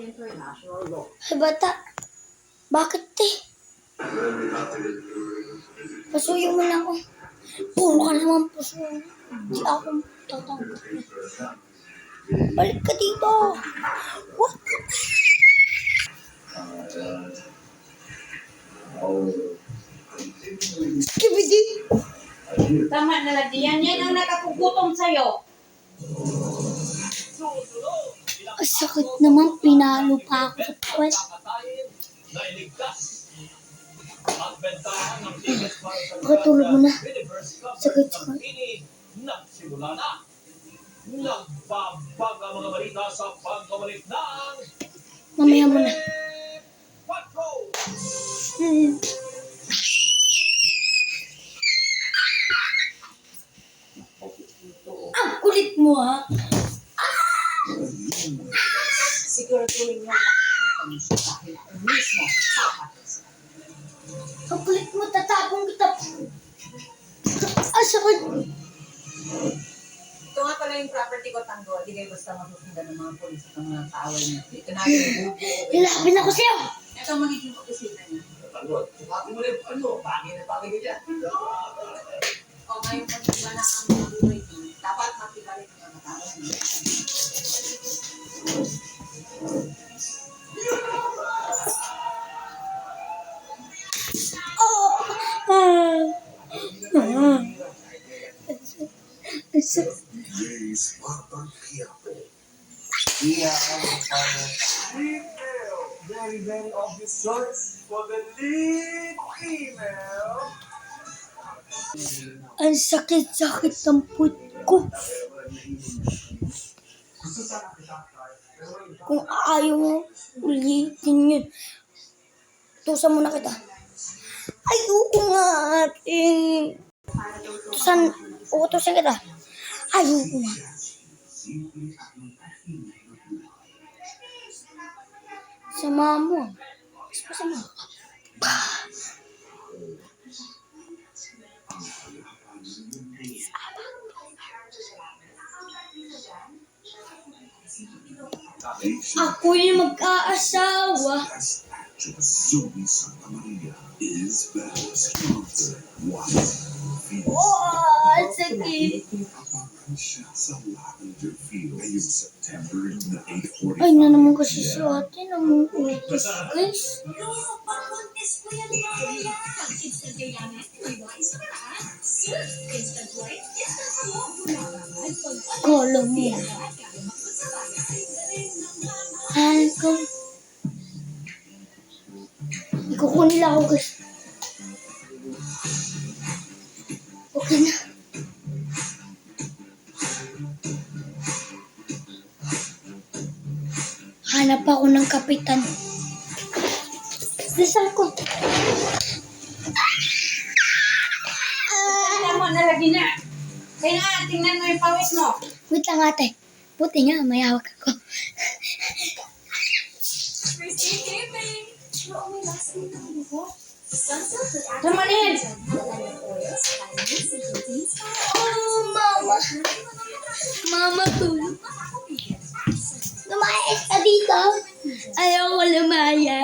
Ay, bata. Bakit, te? Pasuyo mo na ako. Puro ka naman pasuyo. Di ako tatanggap. Balik ka dito. What? Skibidi. Tama na lang yan. Yan ang nakapugutom sa'yo. Ang sakit naman. Pinalo pa ako sa puwet. Makatulog mo na. Sakit. Nagsimula na. Nagbabag ang mga balita sa pagbabalik ng Mamaya mo na. Ang kulit mo, ha? Siguro tuloy niya nakikita mo siya dahil ako mismo papatay sa kanya. Ang kulit mo, tatapong kita. Ang sakit. Ito nga pala yung property ko, Tanggol. Di kayo basta masusundan ng mga polis at ng mga kaaway niya. Ito na yung bubo. Lalapin ako sa'yo. Ito ang magiging opisina niya. Tanggol, tumatin mo rin. Pangin na pangin niya. O ngayon pag iba na ang mga buhay niya, dapat makibalik ang mga kaaway niya. Very, very obvious choice for the lead female. Ang sakit-sakit ng puwet ko. Kung ayaw mo, ulitin yun. Tusan mo na kita. Ayoko nga, ate. Utusan kita. Ayoko nga. Sama mo. Sama ka. Ako yung mag-aasawa. Zoe Santa Maria is best mother. What? Oh, sakit. Sa Lavender Field ngayong September na 8:45. Ay, na naman kasi si ate naman utos, guys. Kala mo. Ay, ko. Ikukunin lang ako, guys. Okay na. Hanap ako ng kapitan. Dasal ko. Tama na lagi na. Kaya nga, tingnan mo yung pawis mo. Wait lang, ate. Buti nga, may hawak ako. Tumanin! Oh, mama. Mama, tulog. Lumayas ka dito. Ayaw ko lumaya.